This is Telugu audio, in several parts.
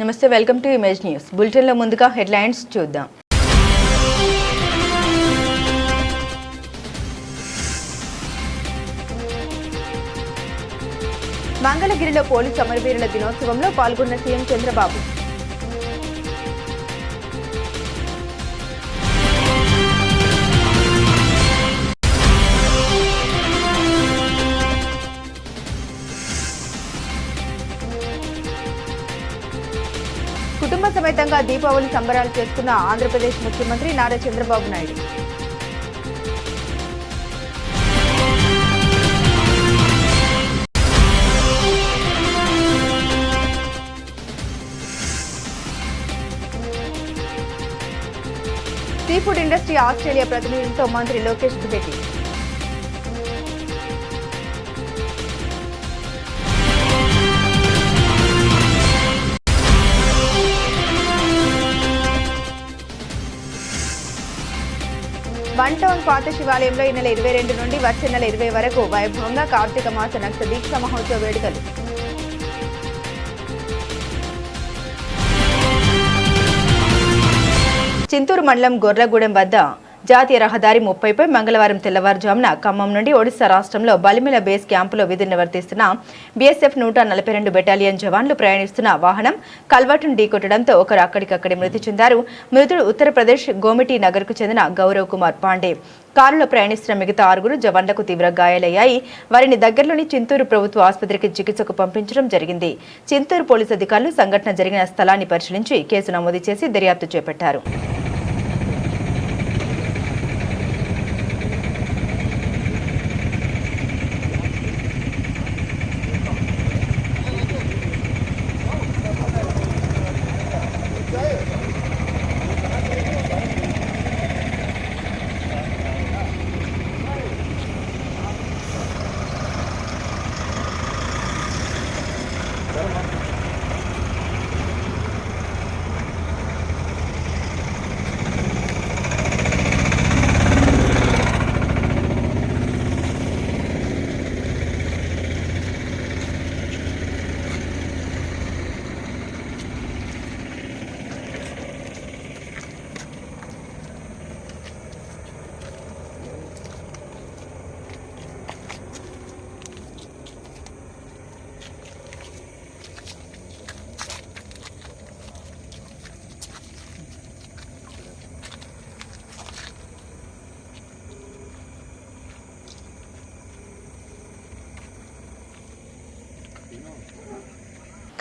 నమస్తే, వెల్కమ్ టు ఇమేజ్ న్యూస్. బులెటిన్లో ముందుగా హెడ్లైన్స్ చూద్దాం. మంగళగిరిలో పోలీసు అమరవీరుల దినోత్సవంలో పాల్గొన్న సీఎం చంద్రబాబు. కుటుంబ సమేతంగా దీపావళి సంబరాలు చేసుకున్న ఆంధ్రప్రదేశ్ ముఖ్యమంత్రి Nara Chandrababu Naidu. Sea food industry Australia ప్రతినిధులతో మంత్రి లోకేష్ భేటీ. వన్ టౌన్ పాత శివాలయంలో ఈ నెల 22 నుండి వచ్చే నెల 20 వరకు వైభవంగా కార్తీక మాస నక్ష దీక్ష మహోత్సవ వేడుకలు. చింతూరు మండలం గొర్లగూడెం వద్ద జాతీయ రహదారి 30పై మంగళవారం తెల్లవారుజామున ఖమ్మం నుండి ఒడిశా రాష్ట్రంలో బలిమిల బేస్ క్యాంపులో విధులు నిర్వర్తిస్తున్న బీఎస్ఎఫ్ 142 బెటాలియన్ జవాన్లు ప్రయాణిస్తున్న వాహనం కల్వర్టును ఢీకొట్టడంతో ఒకరు అక్కడికక్కడే మృతి చెందారు. మృతుడు ఉత్తరప్రదేశ్ గోమిటీ నగర్కు చెందిన గౌరవ్ కుమార్ పాండే. కారులో ప్రయాణిస్తున్న మిగతా 6 జవాన్లకు తీవ్ర గాయాలయ్యాయి. వారిని దగ్గరలోని చింతూరు ప్రభుత్వ ఆసుపత్రికి చికిత్సకు పంపించడం జరిగింది. చింతూరు పోలీసు అధికారులు సంఘటన జరిగిన స్థలాన్ని పరిశీలించి కేసు నమోదు చేసి దర్యాప్తు చేపట్టారు.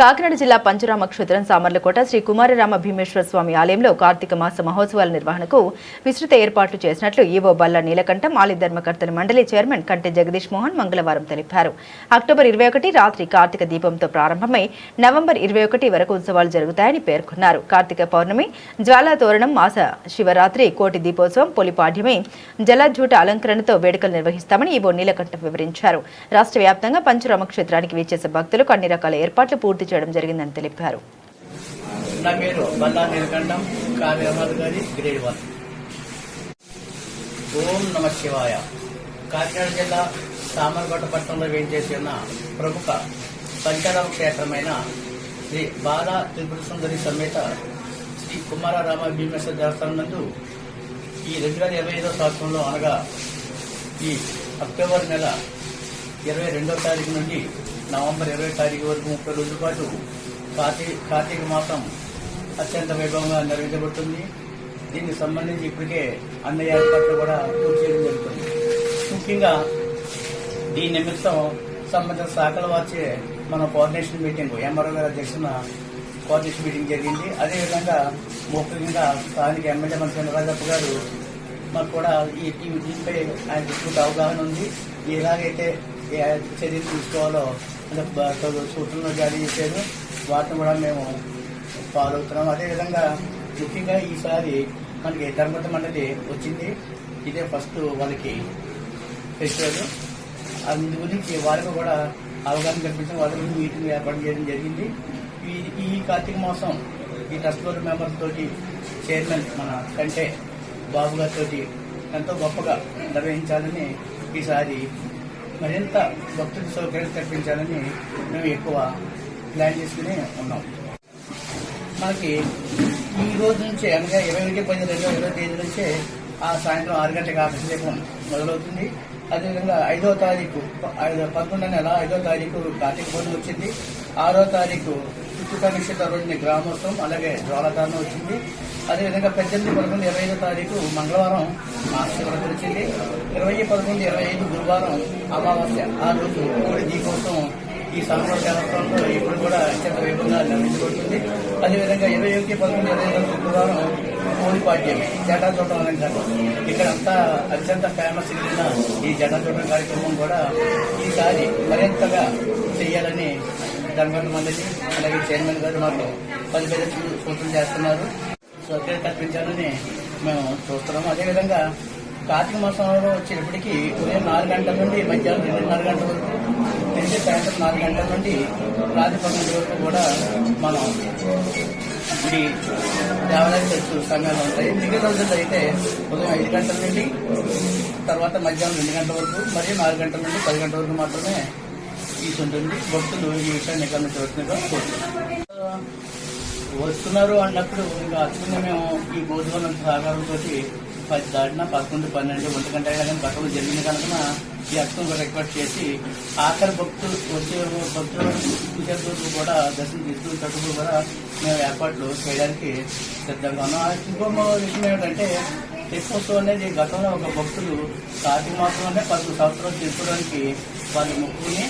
కాకినాడ జిల్లా పంచరామ క్షేత్రం సామర్లకోట శ్రీ కుమారరామ భీమేశ్వర స్వామి ఆలయంలో కార్తీక మాస మహోత్సవాల నిర్వహణకు విస్తృత ఏర్పాట్లు చేసినట్లు ఈవో బల్లా నీలకంఠం ఆలయ ధర్మకర్తల మండలి చైర్మన్ కంటె జగదీష్ మోహన్ మంగళవారం తెలిపారు. అక్టోబర్ 21 రాత్రి కార్తీక దీపంతో ప్రారంభమై నవంబర్ 21 వరకు ఉత్సవాలు జరుగుతాయని పేర్కొన్నారు. కార్తీక పౌర్ణమి, జ్వాలా తోరణం, మాస శివరాత్రి, కోటి దీపోత్సవం, పొలిపాడ్యమి, జలజూట అలంకరణతో వేడుకలు నిర్వహిస్తామని ఈవో నీలకంఠం వివరించారు. రాష్ట్ర వ్యాప్తంగా పంచరామ క్షేత్రానికి విచ్చేసే భక్తులకు అన్ని రకాల ఏర్పాట్లు పూర్తి చేయడం జరిగిందని తెలిపారు. నా పేరు బల్లా నీలకంఠం, కావ్యగారి గ్రేడ్ 1. ఓం నమ శివాయ. కాకినాడ జిల్లా సామర్లకోట పట్టణంలో వేంచేసి ఉన్న ప్రముఖ పంచరామ క్షేత్రమైన శ్రీ బాలా త్రిపుర సుందరి సమేత శ్రీ కుమారరామ భీమేశ్వర దేవస్థానం నందు ఈ 2025 సంవత్సరంలో అనగా ఈ అక్టోబర్ నెల 22వ తారీఖు నుండి నవంబర్ 20 తారీఖు వరకు 30 రోజుల పాటు కార్తీక మాసం అత్యంత వైభవంగా నిర్వహించబడుతుంది. దీనికి సంబంధించి ఇప్పటికే అన్ని ఏర్పాట్లు కూడా పూర్తి చేయడం జరుగుతుంది. ముఖ్యంగా దీని నిమిత్తం సంబంధిత శాఖల వారిచే మన కోఆర్డినేషన్ మీటింగ్ ఎంఆర్ఓ గారి అధ్యక్షున కోఆర్డినేషన్ మీటింగ్ జరిగింది. అదేవిధంగా ముఖ్యంగా స్థానిక ఎమ్మెల్యే మన చంద్రరాజప్ప గారు మాకు కూడా దీనిపై ఆయన పూర్తి అవగాహన ఉంది. ఎలాగైతే చర్యలు తీసుకోవాలో సూచనలు జారీ చేశారు. వాటిని కూడా మేము ఫాలో అవుతున్నాం. అదేవిధంగా ముఖ్యంగా ఈసారి మనకి ధర్మత మండలి వచ్చింది. ఇదే ఫస్ట్ వాళ్ళకి ఫెస్టివల్. అందు గురించి వారికి కూడా అవగాహన కల్పించడం, వాళ్ళ గురించి మీటింగ్ ఏర్పాటు చేయడం జరిగింది. ఈ కార్తీక మాసం ఈ ట్రస్ట్ బోర్డు మెంబర్స్ తోటి చైర్మన్ మన కంటే బాబు గారితో ఎంతో గొప్పగా నిర్వహించాలని, ఈసారి మరింత భక్తుల సౌకర్యాలు కల్పించాలని మేము ఎక్కువ ప్లాన్ చేసుకుని ఉన్నాం. మనకి ఈ రోజు నుంచే అనగా 21/10/2020 తేదీ నుంచే ఆ సాయంత్రం 6 గంటలకు అభిషేకం మొదలవుతుంది. అదేవిధంగా 5వ తారీఖు 11వ నెల 5వ తారీఖు కార్తీక పౌర్ణమి వచ్చింది. 6వ తారీఖు పితృక నిషేధ రోజుని గ్రామోత్సవం అలాగే జ్వాలధారణ వచ్చింది. అదేవిధంగా 18, 11, 25వ తారీఖు మంగళవారం మహాశివరాత్రి వచ్చింది. 20, 11, 25 గురువారం అమావాస్య. ఆ రోజు కోడి దీపోత్సవం ఈ సాంస్కృతిక దేవస్థానంలో ఇప్పుడు కూడా అత్యంత వైభవంగా నిర్వహించబడుతుంది. అదేవిధంగా 21, 11, 25 శుక్రవారం కోడిపాడ్యం జటా చూడటం అలంకారం. ఇక్కడంతా అత్యంత ఫేమస్ అయిన ఈ జటా చూడటం కార్యక్రమం కూడా ఈసారి మరింతగా చేయాలని ధర్మకర్త మండలి అలాగే చైర్మన్ గారు మాకు 10 సూచనలు చేస్తున్నారు. సౌకర్యం కల్పించాలని మేము చూస్తున్నాము. అదేవిధంగా కార్తీక మాసంలో వచ్చేటప్పటికి ఉదయం 4 గంటల నుండి మధ్యాహ్నం 2:30 గంటల వరకు, తిరిగి సాయంత్రం 4 గంటల నుండి రాత్రి 12 వరకు కూడా మనం గుడి దేవాలయం ఖర్చు సమయాలు ఉంటాయి. మిగిలిన రోజుల్లో అయితే ఉదయం 5 గంటల నుండి తర్వాత మధ్యాహ్నం 2 గంటల వరకు మరియు 4 గంటల నుండి 10 గంటల వరకు మాత్రమే ఈస్ ఉంటుంది. భక్తులు ఈ విషయాన్ని గమనించవలసిందిగా కోరుతున్నాం. వస్తున్నారు అన్నప్పుడు ఇంకా అర్చకుని మేము ఈ గోధుమల సహకారంతో 10 దాటిన 11, 12, 1 గంట కానీ గతంలో జరిగింది కనుక ఈ అర్చకుని రిక్వెస్ట్ చేసి ఆఖరి భక్తులు వచ్చే భక్తులు చూసేందుకు కూడా దర్శనం తీసుకునేటప్పుడు కూడా మేము ఏర్పాట్లు చేయడానికి సిద్ధంగా ఉన్నాం. ఇంకో విషయం ఏమిటంటే తెప్పోత్సవం అనేది గతంలో ఒక భక్తులు కార్తీక మాసంలోనే 10 సంవత్సరాలు తీసుకోవడానికి వాళ్ళు మొక్కుని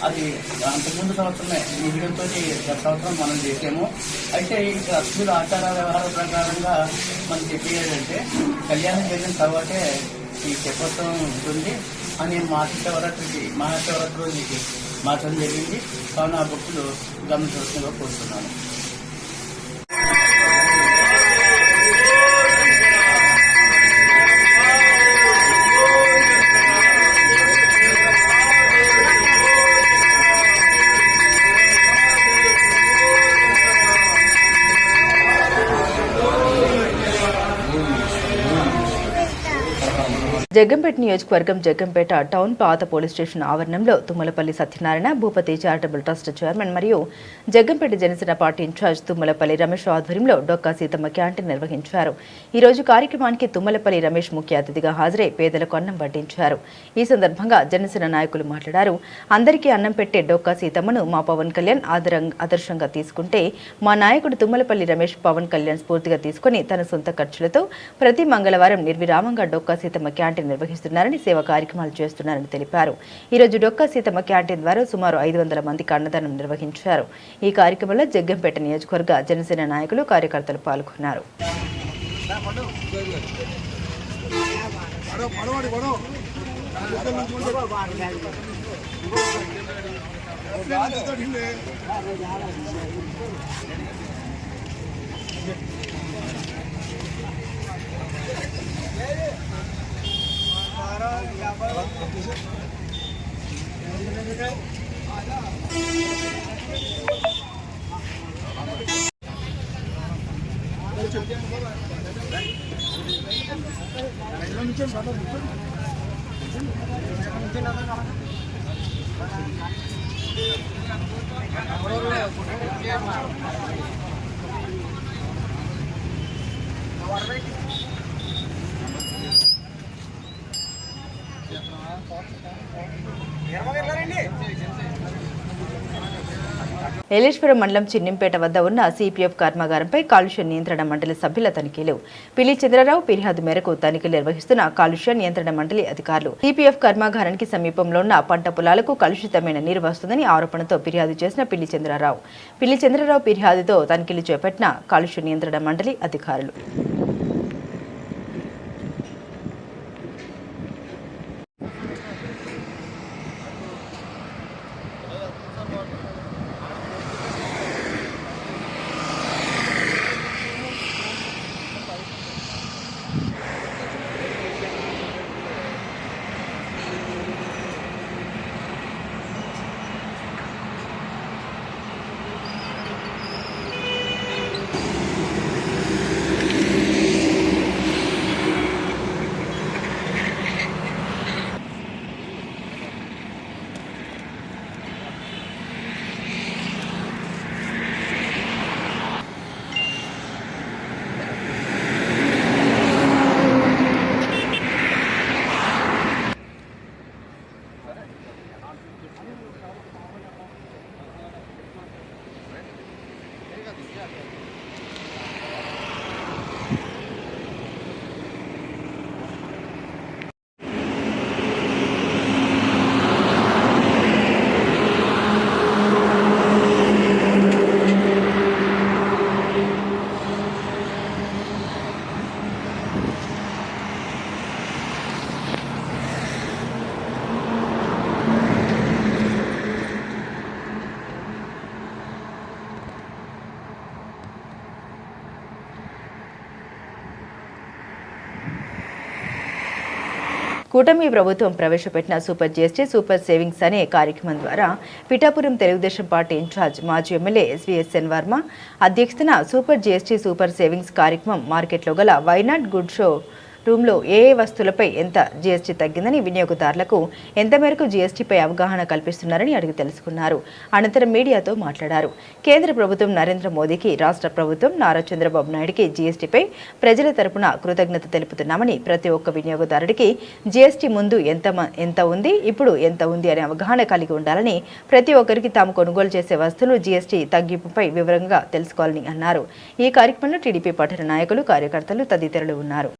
అది అంతకుముందు సంవత్సరమే నిధులతో గత సంవత్సరం మనం చేసాము. అయితే ఇక అసలు ఆచార వ్యవహార ప్రకారంగా మనం చెప్పేదంటే కళ్యాణం జరిగిన తర్వాతే ఈ తెప్పోత్సవం ఉంటుంది అని మహాశివరాత్రి రోజుకి మార్చడం జరిగింది. కావున ఆ భక్తులు గమనించవలసిందిగా కోరుతున్నాను. జగ్గంపేట నియోజకవర్గం జగ్గంపేట టౌన్ పాత పోలీస్ స్టేషన్ ఆవరణంలో Tummalapalli Satyanarayana Bhupathi charitable trust chairman మరియు జగ్గంపేట జనసేన పార్టీ ఇన్ఛార్జ్ తుమ్మలపల్లి రమేష్ ఆధ్వర్యంలో డొక్కా సీతమ్మ క్యాంటీన్ నిర్వహించారు. ఈ రోజు కార్యక్రమానికి తుమ్మలపల్లి రమేష్ ముఖ్య అతిథిగా హాజరై పేదలకు అన్నం వడ్డించారు. ఈ సందర్భంగా జనసేన నాయకులు మాట్లాడారు. అందరికీ అన్నం పెట్టే డొక్కా సీతమ్మను మా పవన్ కళ్యాణ్ ఆదర్శంగా తీసుకుంటే మా నాయకుడు తుమ్మలపల్లి రమేష్ పవన్ కళ్యాణ్ స్ఫూర్తిగా తీసుకుని తన సొంత ఖర్చులతో ప్రతి మంగళవారం నిర్విరామంగా డొక్కా సీతమ్మ క్యాంటీన్ నిర్వహిస్తున్నారని సేవా కార్యక్రమాలు చేస్తున్నారని తెలిపారు. ఈ రోజు డొక్కా సీతమ్మ క్యాంటీన్ ద్వారా సుమారు 500 మందికి అన్నదానం నిర్వహించారు. ఈ కార్యక్రమంలో జగ్గంపేట నియోజకవర్గ జనసేన నాయకులు కార్యకర్తలు పాల్గొన్నారు. ఏలేశ్వరం మండలం చిన్నింపేట వద్ద ఉన్న సిపిఎఫ్ కర్మాగారంపై కాలుష్య నియంత్రణ మండలి సభ్యుల తనిఖీలు. పిల్లి చంద్రరావు ఫిర్యాదు మేరకు తనిఖీలు నిర్వహిస్తున్న కాలుష్య నియంత్రణ మండలి అధికారులు సిపిఎఫ్ కర్మాగారానికి సమీపంలో ఉన్న పంట పొలాలకు కలుషితమైన నీరు వస్తుందని ఆరోపణతో ఫిర్యాదు చేసిన పిల్లి చంద్రరావు ఫిర్యాదుతో తనిఖీలు చేపట్టిన కాలుష్య నియంత్రణ మండలి అధికారులు. కూటమి ప్రభుత్వం ప్రవేశపెట్టిన సూపర్ జీఎస్టీ సూపర్ సేవింగ్స్ అనే కార్యక్రమం ద్వారా పిఠాపురం తెలుగుదేశం పార్టీ ఇన్ఛార్జ్ మాజీ ఎమ్మెల్యే ఎస్వీఎస్ఎన్ వర్మ అధ్యక్షతన సూపర్ జీఎస్టీ సూపర్ సేవింగ్స్ కార్యక్రమం మార్కెట్లో గల వైనాట్ గుడ్ షో రూమ్లో ఏ వస్తువులపై ఎంత జీఎస్టీ తగ్గిందని వినియోగదారులకు ఎంత మేరకు జీఎస్టీపై అవగాహన కల్పిస్తున్నారని అడిగి తెలుసుకున్నారు. అనంతరం మీడియాతో మాట్లాడారు. కేంద్ర ప్రభుత్వం నరేంద్ర మోదీకి, రాష్ట్ర ప్రభుత్వం నారా చంద్రబాబు నాయుడుకి జీఎస్టీపై ప్రజల తరపున కృతజ్ఞత తెలుపుతున్నామని, ప్రతి ఒక్క వినియోగదారుడికి జీఎస్టీ ముందు ఎంత ఉంది, ఇప్పుడు ఎంత ఉంది అనే అవగాహన కలిగి ఉండాలని, ప్రతి ఒక్కరికి తాము కొనుగోలు చేసే వస్తువులు జీఎస్టీ తగ్గింపుపై వివరంగా తెలుసుకోవాలని అన్నారు. ఈ కార్యక్రమంలో టీడీపీ పట్టణ నాయకులు, కార్యకర్తలు తదితరులు ఉన్నారు.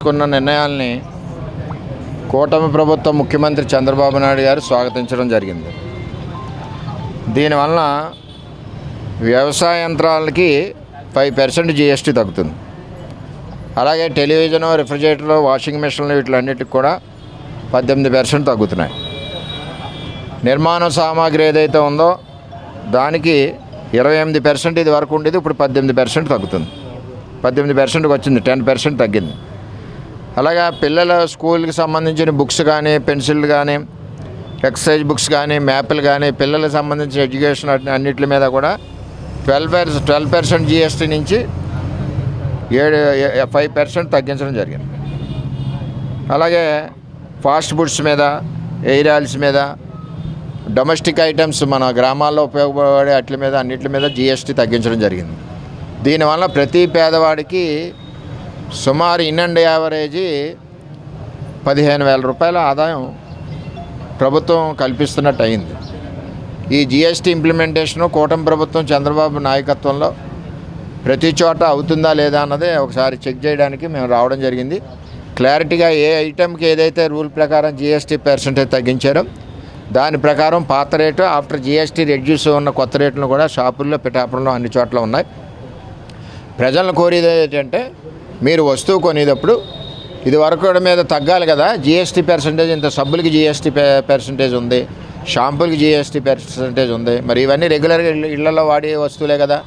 కొన్న నిర్ణయాల్ని కూటమి ప్రభుత్వం ముఖ్యమంత్రి చంద్రబాబు నాయుడు గారు స్వాగతించడం జరిగింది. దీనివల్ల వ్యవసాయ యంత్రాలకి 5% జీఎస్టీ తగ్గుతుంది. అలాగే టెలివిజను, రిఫ్రిజిరేటర్లు, వాషింగ్ మిషన్లు వీటిలన్నిటికి కూడా 18% తగ్గుతున్నాయి. నిర్మాణ సామాగ్రి ఏదైతే ఉందో దానికి 28% ఇది వరకు ఉండేది, ఇప్పుడు 18% తగ్గుతుంది. 18%కి వచ్చింది, 10% తగ్గింది. అలాగే పిల్లల స్కూల్కి సంబంధించిన బుక్స్ కానీ, పెన్సిల్ కానీ, ఎక్సర్సైజ్ బుక్స్ కానీ, మ్యాప్లు కానీ, పిల్లలకు సంబంధించిన ఎడ్యుకేషన్ అన్నిటి మీద కూడా 12% జీఎస్టీ నుంచి 5% తగ్గించడం జరిగింది. అలాగే ఫాస్ట్ ఫుడ్స్ మీద, ఎయిర్ ఆయిల్స్ మీద, డొమెస్టిక్ ఐటమ్స్ మన గ్రామాల్లో ఉపయోగపడే వాటి మీద అన్నిటి మీద జీఎస్టీ తగ్గించడం జరిగింది. దీనివల్ల ప్రతి పేదవాడికి సుమారు ఇన్ అండ్ యావరేజీ 15,000 రూపాయల ఆదాయం ప్రభుత్వం కల్పిస్తున్నట్టు అయింది. ఈ జీఎస్టీ ఇంప్లిమెంటేషను కూటమి ప్రభుత్వం చంద్రబాబు నాయకత్వంలో ప్రతి చోట అవుతుందా లేదా అన్నదే ఒకసారి చెక్ చేయడానికి మేము రావడం జరిగింది. క్లారిటీగా ఏ ఐటెంకి ఏదైతే రూల్ ప్రకారం జీఎస్టీ పర్సెంటేజ్ తగ్గించారో దాని ప్రకారం పాత రేటు, ఆఫ్టర్ జీఎస్టీ రెడ్యూస్ ఉన్న కొత్త రేట్లు కూడా షాపుల్లో, పిఠాపురంలో అన్ని చోట్ల ఉన్నాయి. ప్రజలను కోరేది ఏంటంటే, మీరు వస్తువు కొనేటప్పుడు ఇది వరకు మీద తగ్గాలి కదా, జీఎస్టీ పర్సెంటేజ్ ఇంత, సబ్బులకి జీఎస్టీ పర్సెంటేజ్ ఉంది, షాంపూలకి జీఎస్టీ పర్సెంటేజ్ ఉంది, మరి ఇవన్నీ రెగ్యులర్గా ఇళ్లలో వాడే వస్తువులే కదా,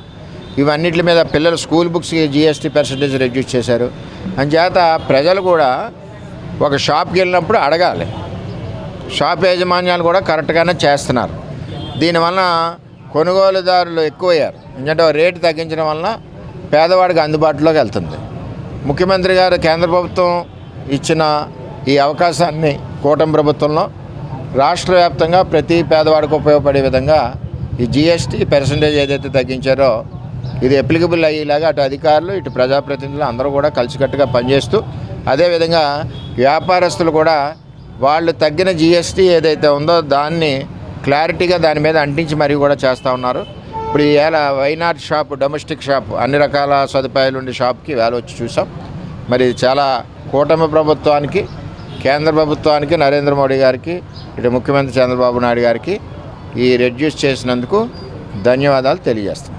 ఇవన్నిటి మీద పిల్లల స్కూల్ బుక్స్కి జీఎస్టీ పర్సెంటేజ్ రెడ్యూస్ చేశారు. అంచేత ప్రజలు కూడా ఒక షాప్కి వెళ్ళినప్పుడు అడగాలి. షాప్ యాజమాన్యాలు కూడా కరెక్ట్గానే చేస్తున్నారు. దీనివల్ల కొనుగోలుదారులు ఎక్కువయ్యారు. ఎందుకంటే రేటు తగ్గించడం వలన పేదవాడికి అందుబాటులోకి వెళ్తుంది. ముఖ్యమంత్రి గారు కేంద్ర ప్రభుత్వం ఇచ్చిన ఈ అవకాశాన్ని కూటమి ప్రభుత్వంలో రాష్ట్ర వ్యాప్తంగా ప్రతి పేదవాడికి ఉపయోగపడే విధంగా ఈ జీఎస్టీ పర్సెంటేజ్ ఏదైతే తగ్గించారో ఇది అప్లికబుల్ అయ్యేలాగా అటు అధికారులు, ఇటు ప్రజాప్రతినిధులు అందరూ కూడా కలిసికట్టుగా పనిచేస్తూ, అదేవిధంగా వ్యాపారస్తులు కూడా వాళ్ళు తగ్గిన జీఎస్టీ ఏదైతే ఉందో దాన్ని క్లారిటీగా దాని మీద అంటించి మరీ కూడా చేస్తూ ఉన్నారు. ఇప్పుడు ఈ వేళ వైనాట్ షాప్, డొమెస్టిక్ షాప్, అన్ని రకాల సదుపాయాలు ఉండే షాప్కి వేళ వచ్చి చూసాం. మరి చాలా కూటమి ప్రభుత్వానికి, కేంద్ర ప్రభుత్వానికి, నరేంద్ర మోడీ గారికి, ఇటు ముఖ్యమంత్రి చంద్రబాబు నాయుడు గారికి ఈ రెడ్యూస్ చేసినందుకు ధన్యవాదాలు తెలియజేస్తున్నాం.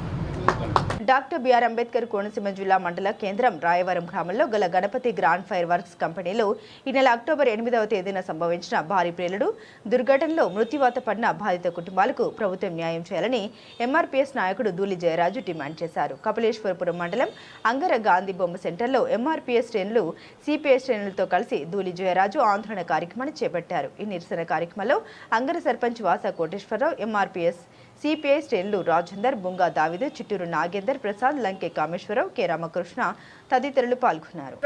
డాక్టర్ బిఆర్ అంబేద్కర్ కోనసీమ జిల్లా మండల కేంద్రం రాయవరం గ్రామంలో గల గణపతి గ్రాండ్ ఫైర్ వర్క్స్ కంపెనీలో ఈ నెల అక్టోబర్ 8వ తేదీన సంభవించిన భారీ పేలుడు దుర్ఘటనలో మృత్యువాత పడిన బాధిత కుటుంబాలకు ప్రభుత్వం న్యాయం చేయాలని ఎంఆర్పీఎస్ నాయకుడు దూలి జయరాజు డిమాండ్ చేశారు. కపిలేశ్వరపురం మండలం అంగర గాంధీ బొమ్మ సెంటర్లో ఎంఆర్పీఎస్ శ్రేణులు సిపిఐ శ్రేణులతో కలిసి దూలి జయరాజు ఆందోళన కార్యక్రమాన్ని చేపట్టారు. ఈ నిరసన కార్యక్రమంలో అంగర సర్పంచ్ వాసా కోటేశ్వరరావు, ఎంఆర్పీఎస్ సిపిఐ శ్రేణులు రాజేందర్, బుంగా దావిదు, చిట్టూరు నాగేందర్ ప్రసాద్, లంకే కామేశ్వరరావు, కె రామకృష్ణ తదితరులు పాల్గొన్నారు.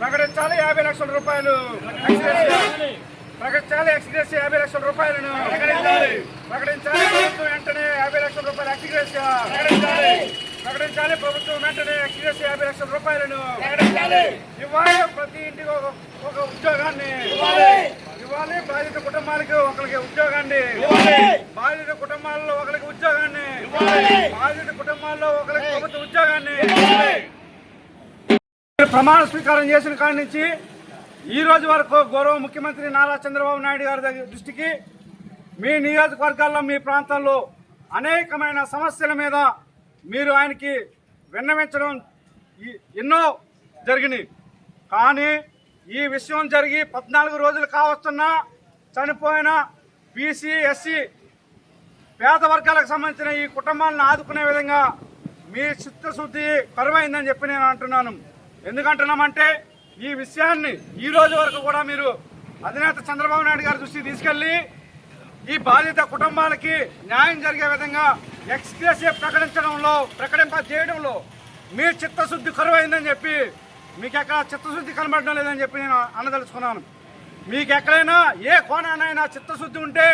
ప్రకటించాలి 50 లక్షల రూపాయలు, ప్రకటించాలి ఎక్స్గ్రేషియా 50 లక్షల రూపాయలను, ప్రకటించాలి ప్రభుత్వం వెంటనే 50 లక్షల రూపాయలు ఎక్స్గ్రేషియా, ప్రకటించాలి ప్రభుత్వం వెంటనే ఎక్స్గ్రేషియా 50 లక్షల రూపాయలను ఇవ్వాలి. ప్రతి ఇంటికి ఒక ఉద్యోగాన్ని ఇవ్వాలి. బాధిత కుటుంబాలకు ఒకరికి ఉద్యోగాన్ని, బాధిత కుటుంబాల్లో ఒకరికి ఉద్యోగాన్ని, బాధిత కుటుంబాల్లో ఒకరికి ప్రభుత్వ ఉద్యోగాన్ని. ప్రమాణ స్వీకారం చేసిన కాడి నుంచి ఈ రోజు వరకు గౌరవ ముఖ్యమంత్రి నారా చంద్రబాబు నాయుడు గారి దృష్టికి మీ నియోజకవర్గాల్లో, మీ ప్రాంతాల్లో అనేకమైన సమస్యల మీద మీరు ఆయనకి విన్నవించడం ఎన్నో జరిగినాయి. కానీ ఈ విషయం జరిగి 14 రోజులు కావస్తున్నా చనిపోయిన బీసీ, ఎస్సీ పేద వర్గాలకు సంబంధించిన ఈ కుటుంబాలను ఆదుకునే విధంగా మీ చిత్తశుద్ధి కరువైందని చెప్పి నేను అంటున్నాను. ఎందుకంటున్నామంటే ఈ విషయాన్ని ఈ రోజు వరకు కూడా మీరు అధినేత చంద్రబాబు నాయుడు గారి దృష్టికి తీసుకెళ్లి ఈ బాధిత కుటుంబాలకి న్యాయం జరిగే విధంగా ఎక్స్గ్రేషియా ప్రకటింపజేయడంలో మీ చిత్తశుద్ధి కరువైందని చెప్పి, మీకు ఎక్కడ చిత్తశుద్ధి కనబడడం లేదని చెప్పి నేను అనదలుచుకున్నాను. మీకు ఎక్కడైనా ఏ కోణానైనా చిత్తశుద్ధి ఉంటే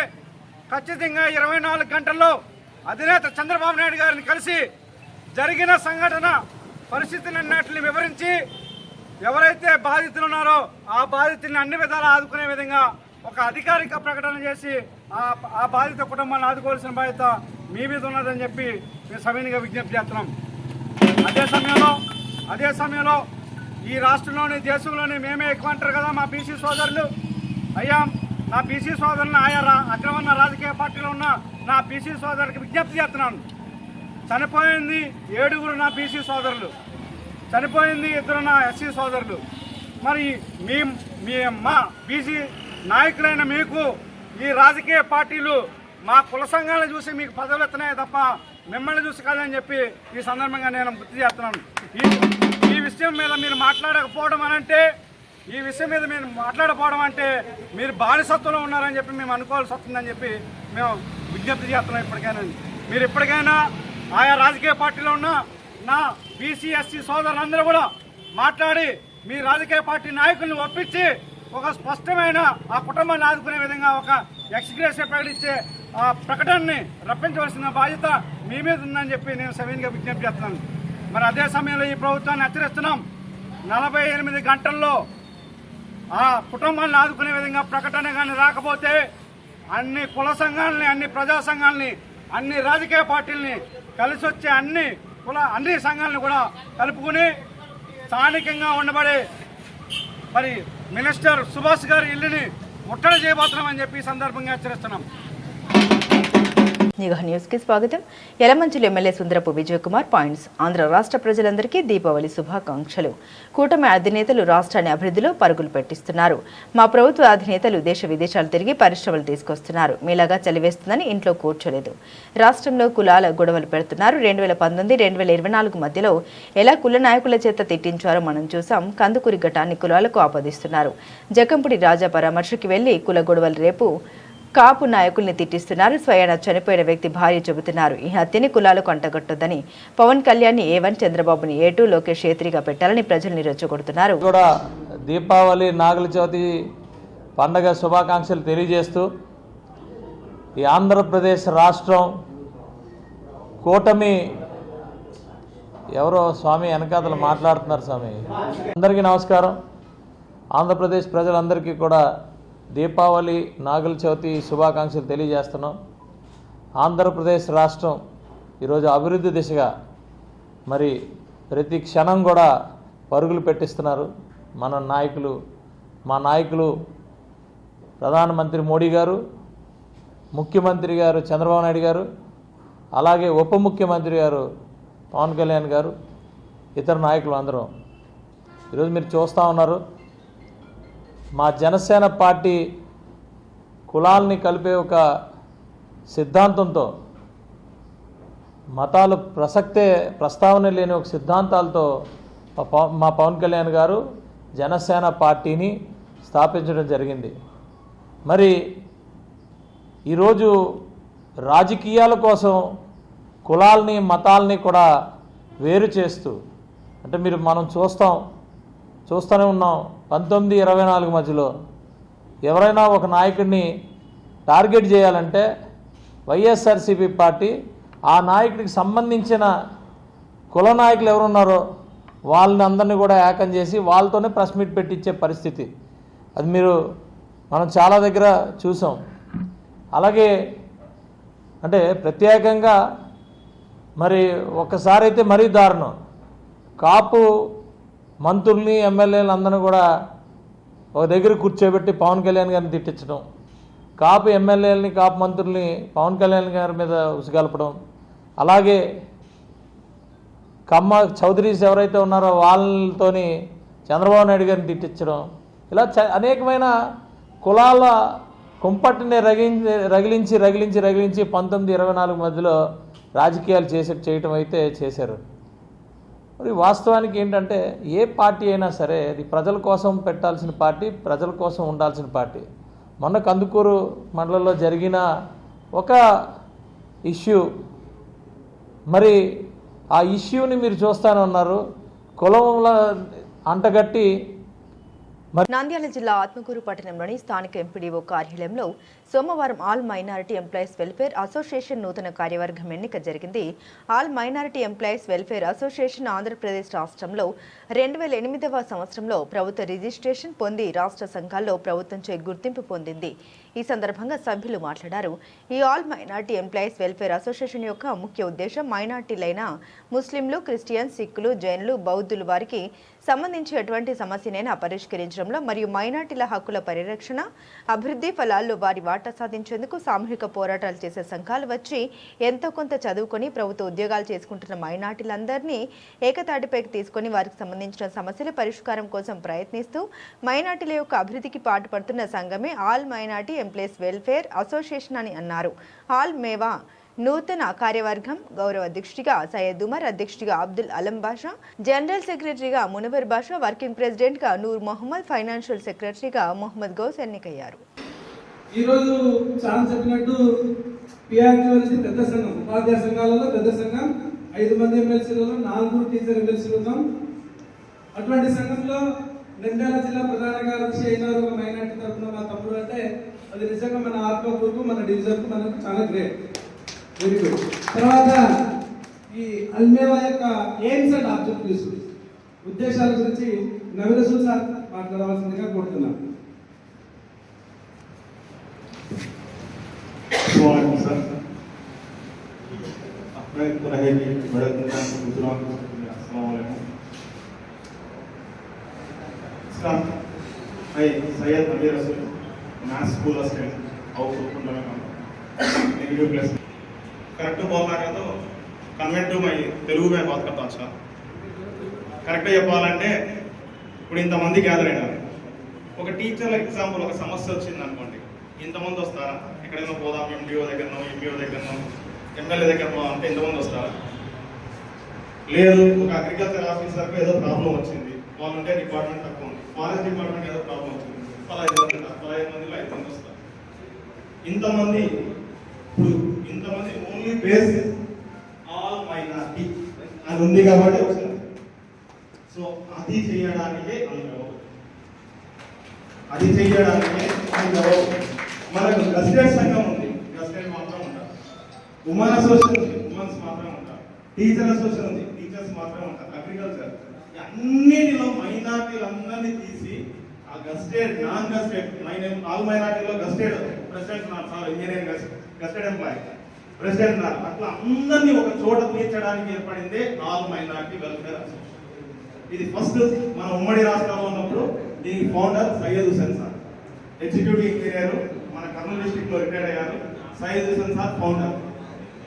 ఖచ్చితంగా 24 గంటల్లో అధినేత చంద్రబాబు నాయుడు గారిని కలిసి జరిగిన సంఘటన పరిస్థితులన్నింటినీ వివరించి ఎవరైతే బాధితులు ఉన్నారో ఆ బాధితుల్ని అన్ని విధాలా ఆదుకునే విధంగా ఒక అధికారిక ప్రకటన చేసి ఆ బాధిత కుటుంబాన్ని ఆదుకోవాల్సిన బాధ్యత మీ మీద ఉన్నదని చెప్పి మేము సవినీయంగా విజ్ఞప్తి చేస్తున్నాం. అదే సమయంలో ఈ రాష్ట్రంలోని, దేశంలోని మేమే ఎక్కువ అంటారు కదా మా బీసీ సోదరులు. అయ్యా, నా బీసీ సోదరులను ఆయా అగ్రవర్ణ రాజకీయ పార్టీలో ఉన్న నా బీసీ సోదరులకు విజ్ఞప్తి చేస్తున్నాను. చనిపోయింది 7 నా బీసీ సోదరులు, చనిపోయింది 2 నా ఎస్సీ సోదరులు. మరి మా బీసీ నాయకులైన మీకు ఈ రాజకీయ పార్టీలు మా కుల సంఘాలను చూసి మీకు పదవులు ఎత్తున్నాయి తప్ప మిమ్మల్ని చూసి కాదని చెప్పి ఈ సందర్భంగా నేను గుర్తు చేస్తున్నాను. ఈ విషయం మీద మీరు మాట్లాడకపోవడం అంటే మీరు బానిసత్వంలో ఉన్నారని చెప్పి మేము అనుకోవాల్సి వస్తుందని చెప్పి మేము విజ్ఞప్తి చేస్తున్నాం. మీరు ఇప్పటికైనా ఆయా రాజకీయ పార్టీలో ఉన్న నా బీసీ, ఎస్సీ సోదరులందరూ కూడా మాట్లాడి మీ రాజకీయ పార్టీ నాయకుల్ని ఒప్పించి ఒక స్పష్టమైన ఆ కుటుంబాన్ని ఆదుకునే విధంగా ఒక ఎక్స్గ్రేషియా ప్రకటించే ఆ ప్రకటనని రప్పించవలసిన బాధ్యత మీ మీద ఉందని చెప్పి నేను సవినీయంగా విజ్ఞప్తి చేస్తున్నాను. మరి అదే సమయంలో ఈ ప్రభుత్వాన్ని హెచ్చరిస్తున్నాం. 48 గంటల్లో ఆ కుటుంబాన్ని ఆదుకునే విధంగా ప్రకటన కానీ రాకపోతే అన్ని కుల సంఘాలని, అన్ని ప్రజా సంఘాలని, అన్ని రాజకీయ పార్టీలని కలిసి వచ్చే అన్ని సంఘాలను కూడా కలుపుకుని స్థానికంగా ఉండబడే మరి మినిస్టర్ సుభాష్ గారి ఇల్లుని ముట్టడి చేయబోతున్నామని చెప్పి ఈ సందర్భంగా హెచ్చరిస్తున్నాం. నిఘా న్యూస్ కి స్వాగతం. Yelamanchili MLA Sundarapu Vijay Kumar points. ఆంధ్ర రాష్ట్ర ప్రజలందరికీ దీపావళి శుభాకాంక్షలు. కూటమి అధినేతలు రాష్ట్రాన్ని అభివృద్ధిలో పరుగులు పెట్టిస్తున్నారు. మా ప్రభుత్వ అధినేతలు దేశ విదేశాలు తిరిగి పరిశ్రమలు తీసుకొస్తున్నారు. మీలాగా చలివేస్తుందని ఇంట్లో కూర్చోలేదు. రాష్ట్రంలో కులాల గొడవలు పెడుతున్నారు. 2019-2024 మధ్యలో ఎలా కుల నాయకుల చేత తిట్టించారో మనం చూసాం. కందుకూరి ఘటాన్ని కులాలకు ఆపాదిస్తున్నారు. జకంపుడి రాజా పరామర్శకి వెళ్లి కుల గొడవలు రేపు కాపు నాయకుల్ని తిట్టిస్తున్నారు. స్వయాన చనిపోయిన వ్యక్తి భార్య చెబుతున్నారు. ఈ హత్యని కులాలకు అంటగట్టొద్దని పవన్ కళ్యాణ్ A1, చంద్రబాబుని A2, లోకేష్ A3గా పెట్టాలని ప్రజల్ని రెచ్చగొడుతున్నారు. కూడా దీపావళి, నాగుల చవితి పండగ శుభాకాంక్షలు తెలియజేస్తూ ఈ ఆంధ్రప్రదేశ్ రాష్ట్రం కూటమి ఎవరో స్వామి వెనకాతలు మాట్లాడుతున్నారు. స్వామి అందరికీ నమస్కారం. ఆంధ్రప్రదేశ్ ప్రజలందరికీ కూడా దీపావళి, నాగుల చవితి శుభాకాంక్షలు తెలియజేస్తున్నాం. ఆంధ్రప్రదేశ్ రాష్ట్రం ఈరోజు అభివృద్ధి దిశగా మరి ప్రతి క్షణం కూడా పరుగులు పెట్టిస్తున్నారు మా నాయకులు. ప్రధానమంత్రి మోడీ గారు, ముఖ్యమంత్రి గారు చంద్రబాబు నాయుడు గారు, అలాగే ఉప ముఖ్యమంత్రి గారు పవన్ కళ్యాణ్ గారు, ఇతర నాయకులు అందరం ఈరోజు మీరు చూస్తూ ఉన్నారు. మా జనసేన పార్టీ కులాల్ని కలిపే ఒక సిద్ధాంతంతో, మతాలు ప్రస్తావన లేని ఒక సిద్ధాంతాలతో మా పవన్ కళ్యాణ్ గారు జనసేన పార్టీని స్థాపించడం జరిగింది. మరి ఈరోజు రాజకీయాల కోసం కులాల్ని మతాల్ని కూడా వేరు చేస్తూ, అంటే మనం చూస్తూనే ఉన్నాం 19-24 మధ్యలో ఎవరైనా ఒక నాయకుడిని టార్గెట్ చేయాలంటే వైఎస్ఆర్సీపీ పార్టీ ఆ నాయకుడికి సంబంధించిన కుల నాయకులు ఎవరున్నారో వాళ్ళని అందరినీ కూడా ఏకం చేసి వాళ్ళతోనే ప్రెస్ మీట్ పెట్టించే పరిస్థితి అది మనం చాలా దగ్గర చూసాం. అలాగే అంటే ప్రత్యేకంగా మరి ఒక్కసారి అయితే మరీ దారుణం, కాపు మంత్రుల్ని ఎమ్మెల్యేలు అందరినీ కూడా ఒక దగ్గర కూర్చోబెట్టి పవన్ కళ్యాణ్ గారిని తిట్టించడం, కాపు ఎమ్మెల్యేలని కాపు మంత్రుల్ని పవన్ కళ్యాణ్ గారి మీద ఉసిగలపడం, అలాగే కమ్మ చౌదరీస్ ఎవరైతే ఉన్నారో వాళ్ళతోని చంద్రబాబు నాయుడు గారిని తిట్టించడం, ఇలా అనేకమైన కులాల కుంపటిని రగిలించి 19-24 మధ్యలో రాజకీయాలు చేయటం అయితే చేశారు. మరి వాస్తవానికి ఏంటంటే ఏ పార్టీ అయినా సరే అది ప్రజల కోసం పెట్టాల్సిన పార్టీ, ప్రజల కోసం ఉండాల్సిన పార్టీ. మొన్న కందుకూరు మండలంలో జరిగిన ఒక ఇష్యూ, మరి ఆ ఇష్యూని మీరు చూస్తూనే ఉన్నారు. కులంలో అంటగట్టి నంద్యాల జిల్లా ఆత్మకూరు పట్టణంలోని స్థానిక ఎంపీడీఓ కార్యాలయంలో సోమవారం all minority employees welfare association నూతన కార్యవర్గం ఎన్నిక జరిగింది. All minority employees welfare association Andhra Pradesh రాష్ట్రంలో 2008వ సంవత్సరంలో ప్రభుత్వ రిజిస్ట్రేషన్ పొంది రాష్ట్ర సంఘాల్లో ప్రభుత్వంచే గుర్తింపు పొందింది. ఈ సందర్భంగా సభ్యులు మాట్లాడారు. ఈ all minority employees welfare association యొక్క ముఖ్య ఉద్దేశం మైనారిటీలైన ముస్లింలు, క్రిస్టియన్స్, సిక్కులు, జైనులు, బౌద్ధులు వారికి సంబంధించి ఎటువంటి సమస్యనైనా పరిష్కరించడంలో మరియు మైనారిటీల హక్కుల పరిరక్షణ, అభివృద్ధి ఫలాల్లో వారి వాటా సాధించేందుకు సామూహిక పోరాటాలు చేసే సంఘాలు వచ్చి ఎంతో కొంత చదువుకొని ప్రభుత్వ ఉద్యోగాలు చేసుకుంటున్న మైనారిటీలందరినీ ఏకతాటిపైకి తీసుకొని వారికి సంబంధించిన సమస్యల పరిష్కారం కోసం ప్రయత్నిస్తూ మైనారిటీల యొక్క అభివృద్ధికి పాటుపడుతున్న సంఘమే all minority employees welfare association అని అన్నారు. ఆల్ మేవా నూతన కార్యవర్గం గౌరవ అధ్యక్షుడిగా సయ్యద్ ఉమర్, అధ్యక్షుడిగా అబ్దుల్ అలం బాషా, జనరల్ సెక్రటరీగా మునవర్ బాషా, వర్కింగ్ ప్రెసిడెంట్గా నూర్ మొహమ్మద్, ఫైనాన్షియల్ సెక్రటరీగా మొహమ్మద్ గౌస్ ఎన్నికయ్యారు. ఈరోజు చాలా చెప్పినట్టు పిఆర్టీ అనేది పెద్ద సంఘం, ఉపాధ్యాయ సంఘాలలో పెద్ద సంఘం. 5 మంది ఎమ్మెల్సీలలో 4 టీచర్ ఎమ్మెల్సీలు ఉన్నాం. అటువంటి సంఘంలో నంద్యాల జిల్లా ప్రధాన కార్యదర్శి అయినారు ఒక మైనార్టీ తరఫున మా తమ్ముడు అంటే అది నిజంగా మన ఆత్మకూరుకు, మన డివిజన్కు మనకు చాలా గ్రేట్, వెరీ గుడ్. తర్వాత ఈ అల్మేవా యొక్క ఎయిమ్స్ అండ్ ఆబ్జెక్టివ్స్, ఉద్దేశాల గురించి నవీరసు సార్ మాట్లాడవలసిందిగా కోరుతున్నాను. सर अपने रहेगी बड़े गुजरात मैं सैयद नबी रसूल maths school student negative plus correct बोलना का तो कन्वेंट मैं तेलुगु में बात करता अच्छा करेक्ट చెప్పాలంటే ఇప్పుడు ఇంతమంది గ్యాదర్ అయినారు. ఒక టీచర్ ఎగ్జాంపుల్ ఒక సమస్య వచ్చింది అనుకోండి, ఇంతమంది వస్తారా? ఎక్కడైనా పోదాం, ఎండిఓ దగ్గరనో, ఎంపీఓ దగ్గరనో, ఎమ్మెల్యే దగ్గరనో అంటే ఎంతమంది వస్తారా? లేదు. ఒక అగ్రికల్చర్ ఆఫీసర్కి ఏదో ప్రాబ్లం వచ్చింది, వాలంటీర్ డిపార్ట్మెంట్ తక్కువ ఉంది, ఫారెస్ట్ డిపార్ట్మెంట్ ఏదో ప్రాబ్లం వచ్చింది, 15 మందిలో 5 మంది వస్తారు. ఇంతమంది ఓన్లీ బేస్ ఆల్ మైనారిటీ అని ఉంది కాబట్టి వచ్చింది. సో అది చేయడానికే మనకు గస్టెడ్ సంఘం ఉంది, గస్టెడ్ మాత్రం ఉంటారు. ఉమెన్ అసోసియేషన్ ఉంది, ఉమెన్స్ మాత్రం ఉంటారు. టీచర్ అసోసియేషన్ ఉంది, టీచర్స్ మాత్రం ఉంటారు. అగ్రికల్చర్, అన్నిటిలో మైనారిటీలందరినీ తీసి ఆ గస్టెడ్, నాన్ గస్టెడ్, ఆల్ మైనారిటీలో గస్టెడ్ ప్రెసిడెంట్ ఉన్నారు sir, engineering gazetted employee president ఉన్నారు. అట్లా అందరినీ ఒక చోట తీర్చడానికి ఏర్పడిందే ఆల్ మైనారిటీ వెల్ఫేర్ అసోసియేషన్. ఇది ఫస్ట్ మన ఉమ్మడి రాష్ట్రంలో ఉన్నప్పుడు దీనికి founder Syed Hussain sir, executive engineer, మన కర్నూలు డిస్ట్రిక్ట్ లో రిటైర్డ్ అయ్యారు. Syed Hussain sir founder.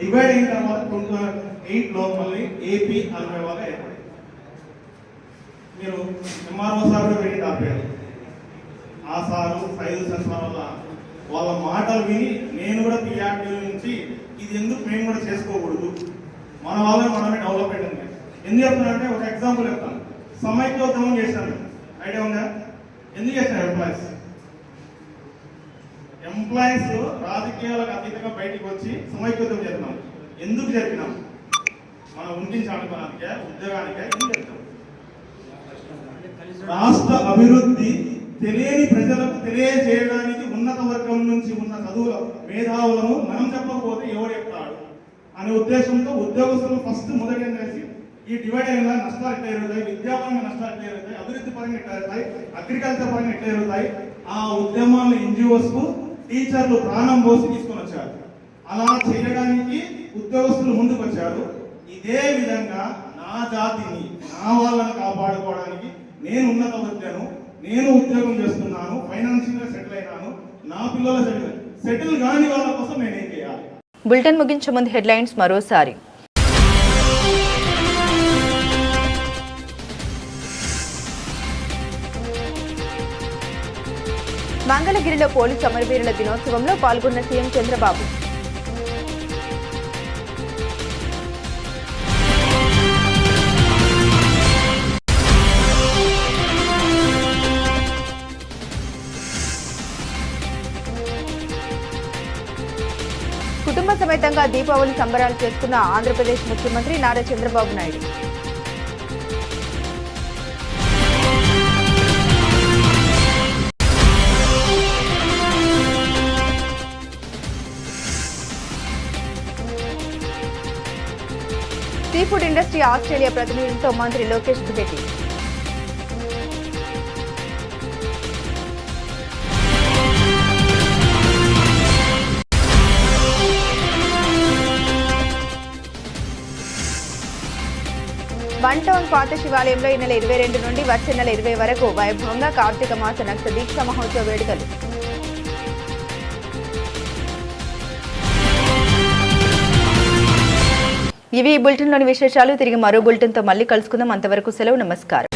Divide అయిన తర్వాత 2008లో మళ్ళీ ఏపీ అల్మేవాగా ఏర్పడింది. మీరు ఎంఆర్ఓ సార్ కూడా వెళ్ళి ఆపారు. ఆ సారు సైద్ హుసేన్ సార్ వల్ల వాళ్ళ మాటలు విని నేను కూడా పిఆర్టీ నుంచి ఇది ఎందుకు మేము కూడా చేసుకోకూడదు, మన వాళ్ళని మనమే డెవలప్మెంట్ ఉంది. ఎందుకు చెప్తున్నానంటే ఒక ఎగ్జాంపుల్ చెప్తాను. సమైక్యోద్యమం చేశాను, ఐడియా ఉందా? ఎందుకు చేశాను? ఎంప్లాయీస్ రాజకీయాలకు అతీతంగా బయటికి వచ్చి సమైక్యోద్యమం చేస్తున్నాం. ఎందుకు జరిపినాం? మనం ఉనికి చాటుకోవడానికే, ఉద్యోగానికే ఎందుకు చెప్తాం? రాష్ట్ర అభివృద్ధి తెలియని ప్రజలకు తెలియజేయడానికి ఉన్నత వర్గం నుంచి ఉన్న చదువుల మేధావులను మనం చెప్పకపోతే ఎవరు చెప్తాడు అనే ఉద్దేశంతో ఉద్యోగస్తులు ఫస్ట్ మొదటి చేసి ఈ డివైడ్ అయిన నష్టాలు ఎట్లా జరుగుతాయి, విద్యాపరంగా నష్టాలు ఎట్లా జరుగుతాయి, అభివృద్ధి పరంగా ఎట్లా జరుగుతాయి, అగ్రికల్చర్ పరంగా ఎట్లా జరుగుతాయి, ఆ ఉద్యమాలను ఎన్జిఓస్ కు టీచర్లు ప్రాణం పోసి తీసుకొని వచ్చారు. అలా చేయడానికి ఉద్యోగస్తులు ముందుకు వచ్చారు. ఇదే విధంగా నా జాతిని, నా వాళ్ళని కాపాడుకోవడానికి నేను ఉన్నత విద్యను, నేను ఉద్యోగం చేస్తున్నాను, ఫైనాన్షియల్ గా సెటిల్ అయినాను, నా పిల్లల సెటిల్ కాని వాళ్ళ కోసం నేనేం చేయాలి? బులెటిన్ ముగించే ముందు హెడ్లైన్స్ మరోసారి. మంగళగిరిలో పోలీసు అమరవీరుల దినోత్సవంలో పాల్గొన్న సీఎం చంద్రబాబు. కుటుంబ సమేతంగా దీపావళి సంబరాలు చేసుకున్న ఆంధ్రప్రదేశ్ ముఖ్యమంత్రి Nara Chandrababu Naidu. Sea food industry Australia ప్రతినిధులతో మంత్రి లోకేష్ భేటీ. వన్ టౌన్ పాత శివాలయంలో ఈ నెల 22 నుండి వచ్చే నెల 20 వరకు వైభవంగా కార్తీక మాస నక్ష దీక్ష మహోత్సవ వేడుకలు. ఇవి ఈ బులెటిన్లోని విశేషాలు. తిరిగి మరో బులెటిన్తో మళ్ళీ కలుసుకుందాం. అంతవరకు సెలవు. నమస్కారం.